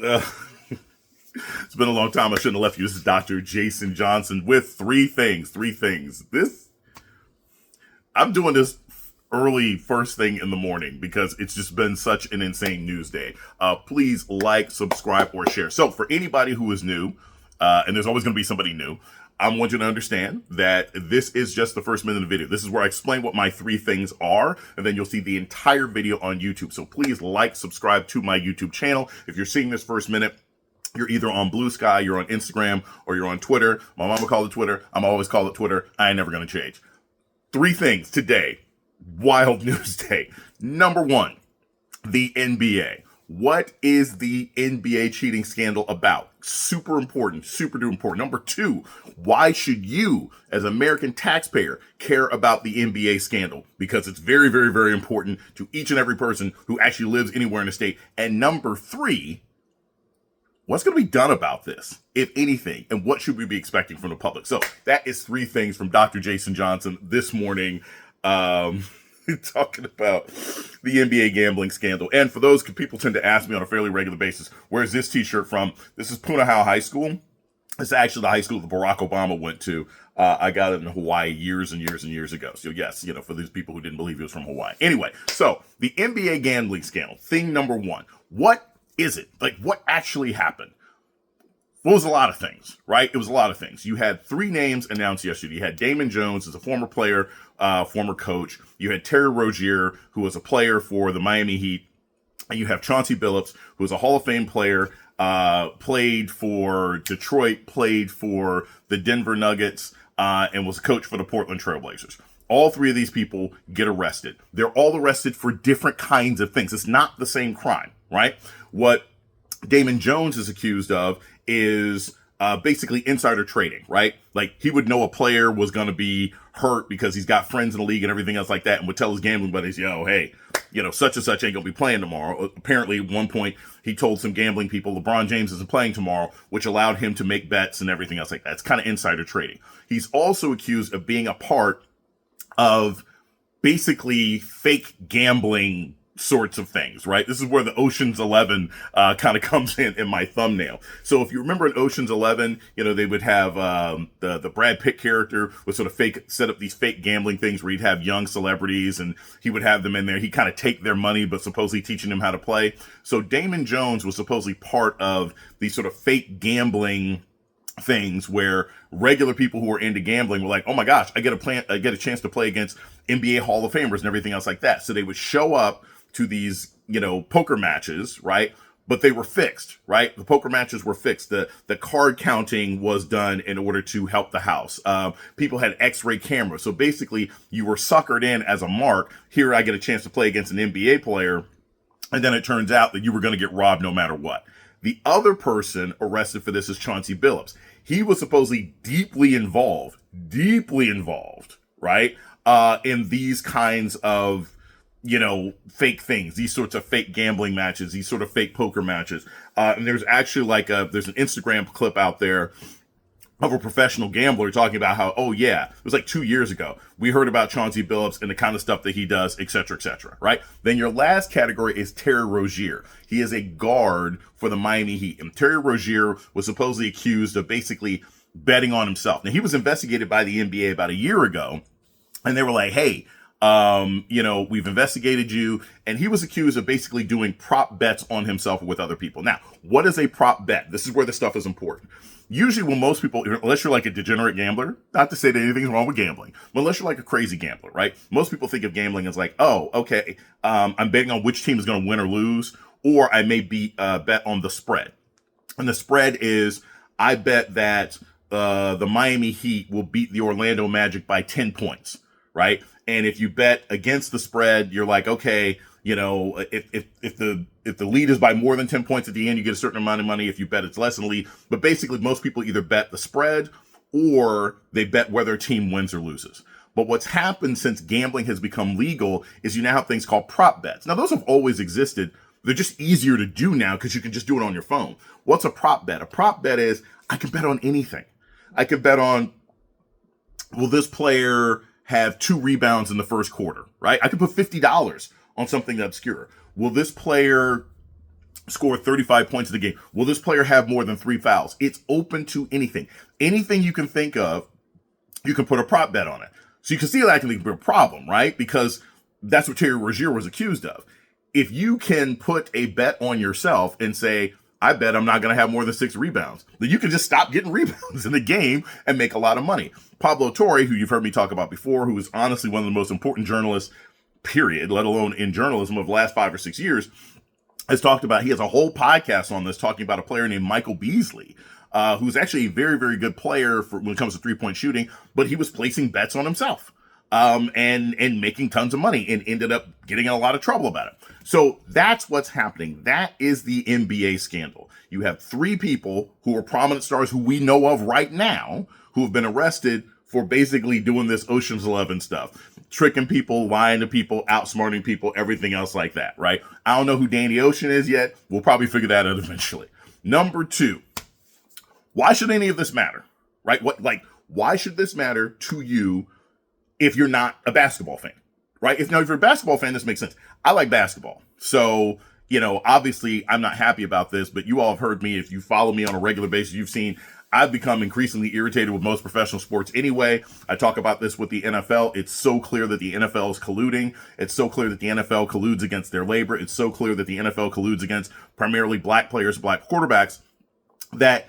Uh, it's been a long time. I shouldn't have left you. This is Dr. Jason Johnson with three things. I'm doing this early first thing in the morning because it's just been such an insane news day. Please like, subscribe, or share. So for anybody who is new, and there's always going to be somebody new, I want you to understand that this is just the first minute of the video. This is where I explain what my three things are, and then you'll see the entire video on YouTube. So please like, subscribe to my YouTube channel. If you're seeing this first minute, you're either on Blue Sky, you're on Instagram, or you're on Twitter. My mama called it Twitter. I'm always call it Twitter. I ain't never going to change. Three things today. Wild news day. Number one, the NBA. What is the NBA cheating scandal about? Super important, super duper important. Number two, why should you, as an American taxpayer, care about the NBA scandal? Because it's very, very, very important to each and every person who actually lives anywhere in the state. And number three, what's going to be done about this, if anything, and what should we be expecting from the public? So that is three things from Dr. Jason Johnson this morning. Talking about the NBA gambling scandal. And for those people tend to ask me on a fairly regular basis, where's this t-shirt from? This is Punahou High School. It's actually the high school that Barack Obama went to. I got it in Hawaii years and years and years ago. So yes, for these people who didn't believe he was from Hawaii. Anyway, so the NBA gambling scandal, thing number one. What is it? Like, what actually happened? Well, it was a lot of things, right? It was a lot of things. You had three names announced yesterday. You had Damon Jones as a former player, former coach. You had Terry Rozier, who was a player for the Miami Heat. And you have Chauncey Billups, who was a Hall of Fame player, played for Detroit, played for the Denver Nuggets, and was a coach for the Portland Trail Blazers. All three of these people get arrested. They're all arrested for different kinds of things. It's not the same crime, right? What Damon Jones is accused of is basically insider trading, right? Like, he would know a player was going to be hurt because he's got friends in the league and everything else like that, and would tell his gambling buddies, hey, such and such ain't going to be playing tomorrow. Apparently, at one point, he told some gambling people LeBron James isn't playing tomorrow, which allowed him to make bets and everything else like that. It's kind of insider trading. He's also accused of being a part of basically fake gambling sorts of things, right? This is where the Ocean's 11 kind of comes in my thumbnail. So if you remember in Ocean's 11, they would have the Brad Pitt character would sort of set up these fake gambling things where he'd have young celebrities and he would have them in there. He'd kind of take their money, but supposedly teaching them how to play. So Damon Jones was supposedly part of these sort of fake gambling things where regular people who were into gambling were like, oh my gosh, I get a chance to play against NBA Hall of Famers and everything else like that. So they would show up to these, poker matches, right? But they were fixed, right? The poker matches were fixed. The card counting was done in order to help the house. People had X-ray cameras. So basically you were suckered in as a mark. Here I get a chance to play against an NBA player. And then it turns out that you were going to get robbed no matter what. The other person arrested for this is Chauncey Billups. He was supposedly deeply involved, right? In these kinds of, fake things, these sorts of fake gambling matches, these sort of fake poker matches. And there's actually there's an Instagram clip out there of a professional gambler talking about how, oh yeah, it was like 2 years ago, we heard about Chauncey Billups and the kind of stuff that he does, et cetera, right? Then your last category is Terry Rozier. He is a guard for the Miami Heat. And Terry Rozier was supposedly accused of basically betting on himself. Now, he was investigated by the NBA about a year ago, and they were like, hey, we've investigated you. And he was accused of basically doing prop bets on himself with other people. Now, what is a prop bet? This is where the stuff is important. Usually when most people, unless you're like a degenerate gambler, not to say that anything's wrong with gambling, but unless you're like a crazy gambler, right? Most people think of gambling as like, oh, okay, I'm betting on which team is going to win or lose, or I may bet on the spread. And the spread is, I bet that the Miami Heat will beat the Orlando Magic by 10 points, right? And if you bet against the spread, you're like, okay, if the lead is by more than 10 points at the end, you get a certain amount of money. If you bet it's less than the lead. But basically, most people either bet the spread or they bet whether a team wins or loses. But what's happened since gambling has become legal is you now have things called prop bets. Now, those have always existed. They're just easier to do now because you can just do it on your phone. What's a prop bet? A prop bet is I can bet on anything. I can bet on, will this player have 2 rebounds in the first quarter, right? I could put $50 on something obscure. Will this player score 35 points in the game. Will this player have more than 3 fouls? It's open to anything. Anything you can think of, you can put a prop bet on it. So you can see that can be a problem, right? Because that's what Terry Rozier was accused of. If you can put a bet on yourself and say, I bet I'm not going to have more than 6 rebounds, then you can just stop getting rebounds in the game and make a lot of money. Pablo Torre, who you've heard me talk about before, who is honestly one of the most important journalists, period, let alone in journalism of the last 5 or 6 years, has talked about, he has a whole podcast on this talking about a player named Michael Beasley, who's actually a very, very good player when it comes to 3-point shooting, but he was placing bets on himself. And making tons of money and ended up getting in a lot of trouble about it. So that's what's happening. That is the NBA scandal. You have 3 people who are prominent stars who we know of right now who have been arrested for basically doing this Ocean's 11 stuff, tricking people, lying to people, outsmarting people, everything else like that, right? I don't know who Danny Ocean is yet. We'll probably figure that out eventually. Number 2, why should any of this matter, right? Why should this matter to you if you're not a basketball fan, right? If you're a basketball fan, this makes sense. I like basketball. So, obviously I'm not happy about this, but you all have heard me. If you follow me on a regular basis, you've seen I've become increasingly irritated with most professional sports anyway. I talk about this with the NFL. It's so clear that the NFL is colluding. It's so clear that the NFL colludes against their labor. It's so clear that the NFL colludes against primarily black players, black quarterbacks, that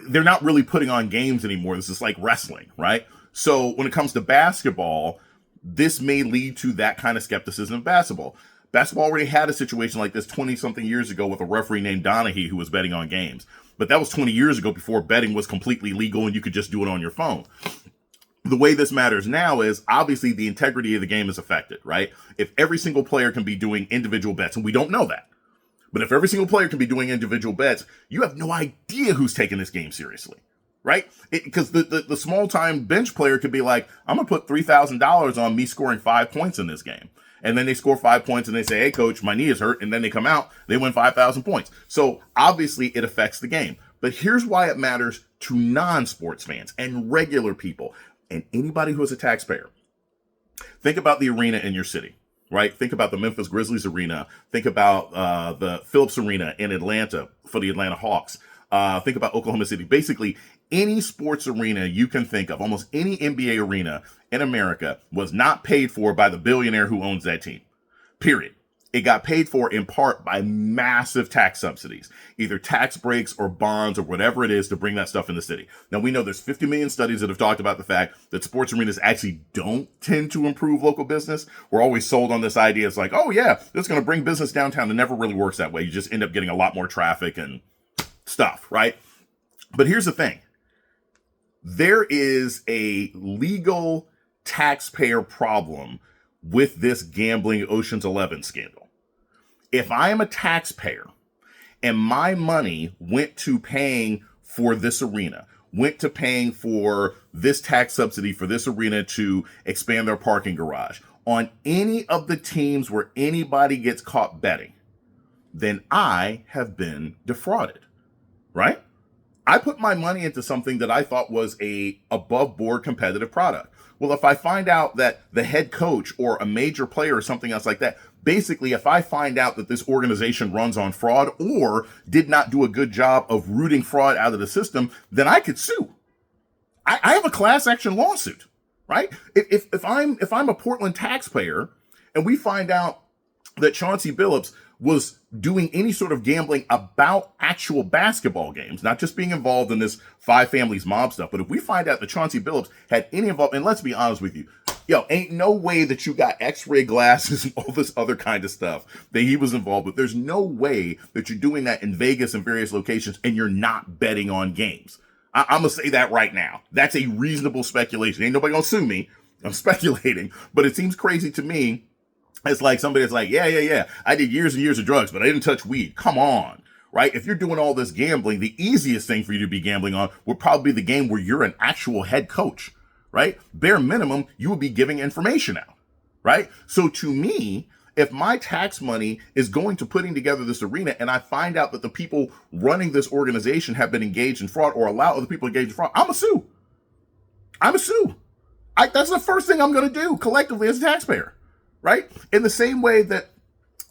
they're not really putting on games anymore. This is like wrestling, right? So when it comes to basketball, this may lead to that kind of skepticism of basketball. Basketball already had a situation like this 20-something years ago with a referee named Donaghy who was betting on games. But that was 20 years ago before betting was completely legal and you could just do it on your phone. The way this matters now is obviously the integrity of the game is affected, right? If every single player can be doing individual bets, and we don't know that, but if every single player can be doing individual bets, you have no idea who's taking this game seriously, right? Because the small-time bench player could be like, I'm going to put $3,000 on me scoring 5 points in this game. And then they score 5 points and they say, hey, coach, my knee is hurt. And then they come out, they win 5,000 points. So obviously it affects the game. But here's why it matters to non-sports fans and regular people and anybody who is a taxpayer. Think about the arena in your city, right? Think about the Memphis Grizzlies arena. Think about the Phillips Arena in Atlanta for the Atlanta Hawks. Think about Oklahoma City. Basically, any sports arena you can think of, almost any NBA arena in America was not paid for by the billionaire who owns that team, period. It got paid for in part by massive tax subsidies, either tax breaks or bonds or whatever it is to bring that stuff in the city. Now, we know there's 50 million studies that have talked about the fact that sports arenas actually don't tend to improve local business. We're always sold on this idea. It's like, oh, yeah, it's going to bring business downtown. It never really works that way. You just end up getting a lot more traffic and stuff, right? But here's the thing. There is a legal taxpayer problem with this gambling Ocean's 11 scandal. If I am a taxpayer and my money went to paying for this arena, went to paying for this tax subsidy for this arena to expand their parking garage on any of the teams where anybody gets caught betting, then I have been defrauded, right? I put my money into something that I thought was a above board competitive product. Well, if I find out that the head coach or a major player or something else like that, basically, if I find out that this organization runs on fraud or did not do a good job of rooting fraud out of the system, then I could sue. I have a class action lawsuit, right? If I'm a Portland taxpayer and we find out that Chauncey Billups was doing any sort of gambling about actual basketball games, not just being involved in this Five Families mob stuff, but if we find out that Chauncey Billups had any involvement, and let's be honest with you, ain't no way that you got x-ray glasses and all this other kind of stuff that he was involved with. There's no way that you're doing that in Vegas and various locations and you're not betting on games. I'm going to say that right now. That's a reasonable speculation. Ain't nobody going to sue me. I'm speculating, but it seems crazy to me. It's like somebody that's like, yeah. I did years and years of drugs, but I didn't touch weed. Come on, right? If you're doing all this gambling, the easiest thing for you to be gambling on would probably be the game where you're an actual head coach, right? Bare minimum, you would be giving information out, right? So to me, if my tax money is going to putting together this arena and I find out that the people running this organization have been engaged in fraud or allow other people engaged in fraud, I'm a sue. That's the first thing I'm going to do collectively as a taxpayer. Right? In the same way that,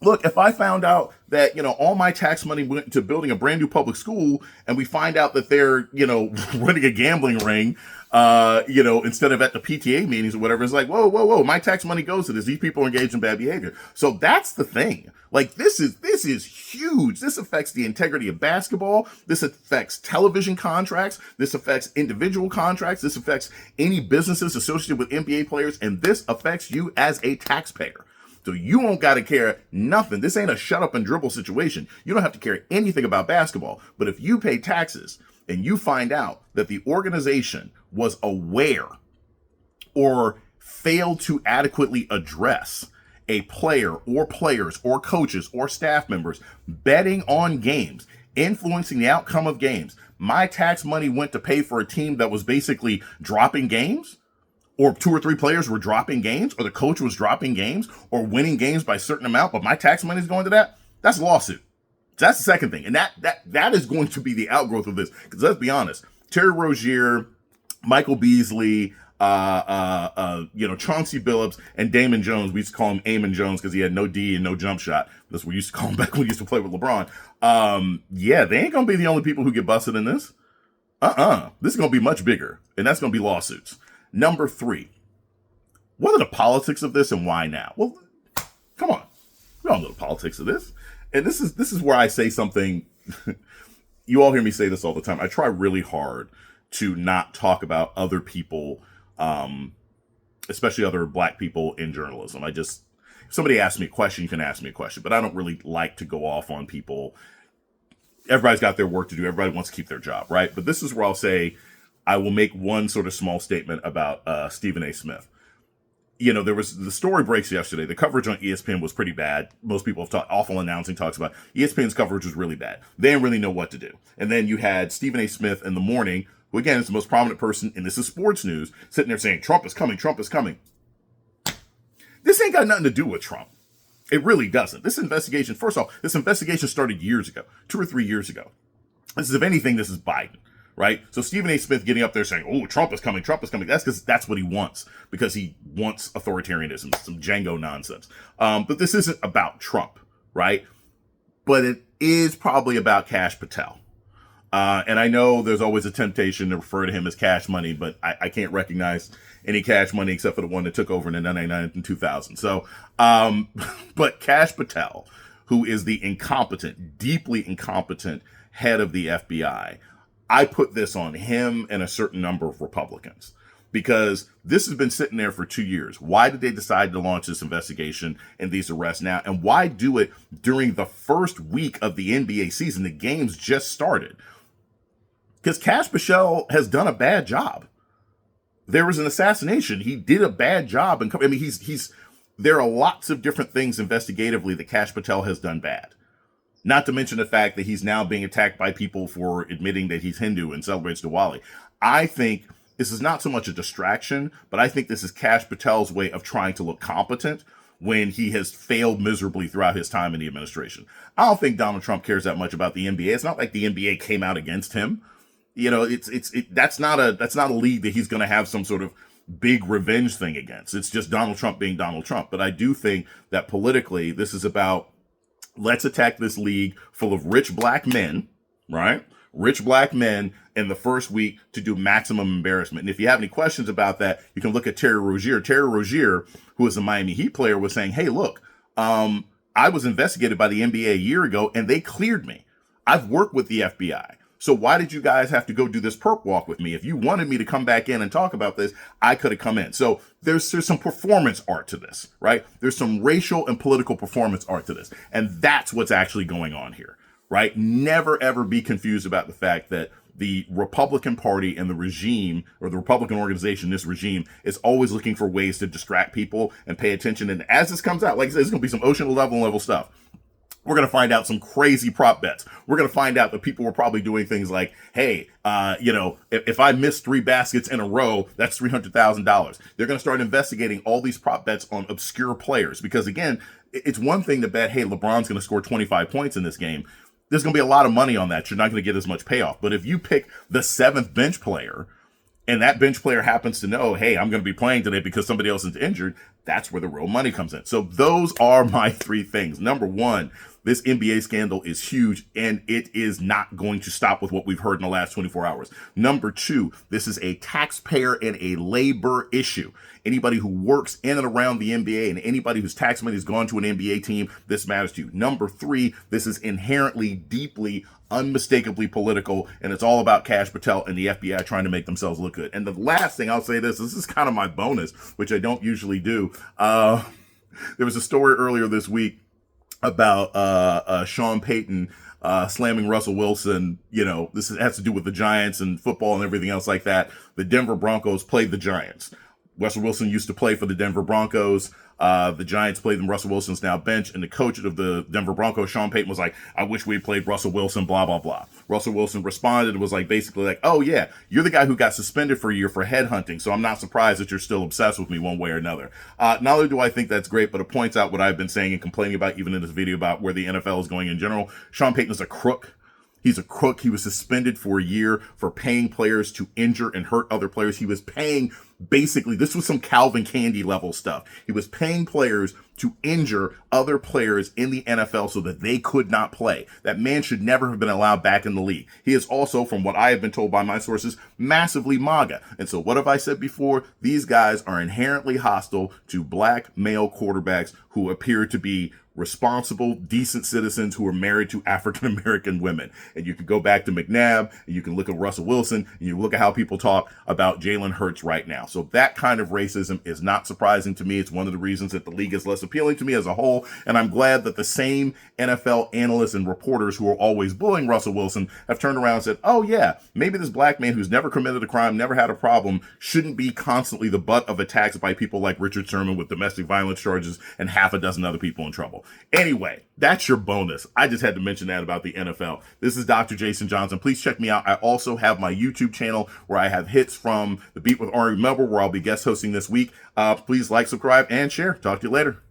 look, if I found out that, all my tax money went to building a brand new public school, and we find out that they're, running a gambling ring, instead of at the PTA meetings or whatever. It's like, whoa, whoa, whoa, my tax money goes to this. These people are engaged in bad behavior. So that's the thing. Like, this is huge. This affects the integrity of basketball. This affects television contracts. This affects individual contracts. This affects any businesses associated with NBA players. And this affects you as a taxpayer. So you don't got to care nothing. This ain't a shut up and dribble situation. You don't have to care anything about basketball. But if you pay taxes and you find out that the organization was aware or failed to adequately address a player or players or coaches or staff members betting on games, influencing the outcome of games, my tax money went to pay for a team that was basically dropping games, or 2 or 3 players were dropping games, or the coach was dropping games, or winning games by a certain amount, but my tax money is going to that, that's a lawsuit. So that's the second thing. And that is going to be the outgrowth of this. Because let's be honest, Terry Rozier, Michael Beasley, Chauncey Billups, and Damon Jones. We used to call him Amon Jones because he had no D and no jump shot. That's what we used to call him back when we used to play with LeBron. They ain't going to be the only people who get busted in this. This is going to be much bigger, and that's going to be lawsuits. Number 3, what are the politics of this and why now? Well, come on. We all know the politics of this. And this is where I say something. You all hear me say this all the time. I try really hard to not talk about other people, especially other black people in journalism. If somebody asks me a question, you can ask me a question, but I don't really like to go off on people. Everybody's got their work to do. Everybody wants to keep their job, right? But this is where I'll say, I will make one sort of small statement about Stephen A. Smith. The story breaks yesterday. The coverage on ESPN was pretty bad. Most people have awful announcing talks about ESPN's coverage was really bad. They didn't really know what to do. And then you had Stephen A. Smith in the morning, who again is the most prominent person, and this is sports news, sitting there saying, Trump is coming, Trump is coming. This ain't got nothing to do with Trump. It really doesn't. This investigation started years ago, 2 or 3 years ago. If anything, this is Biden. Right? So Stephen A. Smith getting up there saying, oh, Trump is coming. That's because that's what he wants, because he wants authoritarianism, some Django nonsense. But this isn't about Trump, right? But it is probably about Kash Patel. And I know there's always a temptation to refer to him as Cash Money, but I can't recognize any Cash Money except for the one that took over in 1999 and 2000. So, but Kash Patel, who is the deeply incompetent head of the FBI, I put this on him and a certain number of Republicans, because this has been sitting there for 2 years. Why did they decide to launch this investigation and these arrests now? And why do it during the first week of the NBA season? The games just started. Because Kash Patel has done a bad job. There was an assassination. He did a bad job. And there are lots of different things investigatively that Kash Patel has done bad. Not to mention the fact that he's now being attacked by people for admitting that he's Hindu and celebrates Diwali. I think this is not so much a distraction, but I think this is Kash Patel's way of trying to look competent when he has failed miserably throughout his time in the administration. I don't think Donald Trump cares that much about the NBA. It's not like the NBA came out against him. That's not a league that he's going to have some sort of big revenge thing against. It's just Donald Trump being Donald Trump. But I do think that politically, this is about, let's attack this league full of rich black men, right? Rich black men in the first week to do maximum embarrassment. And if you have any questions about that, you can look at Terry Rozier. Terry Rozier, who is a Miami Heat player, was saying, hey, look, I was investigated by the NBA a year ago and they cleared me. I've worked with the FBI. So why did you guys have to go do this perp walk with me? If you wanted me to come back in and talk about this, I could have come in. So there's some performance art to this, right? There's some racial and political performance art to this. And that's what's actually going on here, right? Never, ever be confused about the fact that the Republican Party and the regime, or the Republican organization, this regime, is always looking for ways to distract people and pay attention. And as this comes out, like I said, it's going to be some ocean level stuff. We're going to find out some crazy prop bets. We're going to find out that people were probably doing things like, hey, if I miss 3 baskets in a row, that's $300,000. They're going to start investigating all these prop bets on obscure players. Because again, it's one thing to bet, hey, LeBron's going to score 25 points in this game. There's going to be a lot of money on that. You're not going to get as much payoff. But if you pick the 7th bench player, and that bench player happens to know, hey, I'm going to be playing today because somebody else is injured, That's where the real money comes in. So those are my three things. Number one, this NBA scandal is huge, and it is not going to stop with what we've heard in the last 24 hours. Number two, this is a taxpayer and a labor issue. Anybody who works in and around the NBA and anybody whose tax money has gone to an NBA team, this matters to you. Number three, this is inherently, deeply, unmistakably political, and it's all about Kash Patel and the FBI trying to make themselves look good. And the last thing I'll say, this is kind of my bonus, which I don't usually do. There was a story earlier this week about Sean Payton slamming Russell Wilson. You know, this has to do with the Giants and football and everything else like that. The Denver Broncos played the Giants. Russell Wilson used to play for the Denver Broncos. The Giants played them. Russell Wilson's now bench, and the coach of the Denver Broncos, Sean Payton, was like, I wish we had played Russell Wilson, blah, blah, blah. Russell Wilson responded and was like, basically like, oh yeah, you're the guy who got suspended for a year for headhunting, so I'm not surprised that you're still obsessed with me one way or another. Not only do I think that's great, but it points out what I've been saying and complaining about even in this video about where the NFL is going in general. Sean Payton is a crook. He's a crook. He was suspended for a year for paying players to injure and hurt other players. He was paying, basically, this was some Calvin Candy level stuff. He was paying players to injure other players in the NFL so that they could not play. That man should never have been allowed back in the league. He is also, from what I have been told by my sources, massively MAGA. And so what have I said before? These guys are inherently hostile to black male quarterbacks who appear to be responsible, decent citizens who are married to African-American women. And you can go back to McNabb, and you can look at Russell Wilson, and you look at how people talk about Jalen Hurts right now. So that kind of racism is not surprising to me. It's one of the reasons that the league is less appealing to me as a whole. And I'm glad that the same NFL analysts and reporters who are always bullying Russell Wilson have turned around and said, oh yeah, maybe this black man who's never committed a crime, never had a problem, shouldn't be constantly the butt of attacks by people like Richard Sherman with domestic violence charges and half a dozen other people in trouble. Anyway, that's your bonus. I just had to mention that about the NFL. This is Dr. Jason Johnson. Please check me out. I also have my YouTube channel where I have hits from The Beat with Ari Melber, where I'll be guest hosting this week. Please like, subscribe, and share. Talk to you later.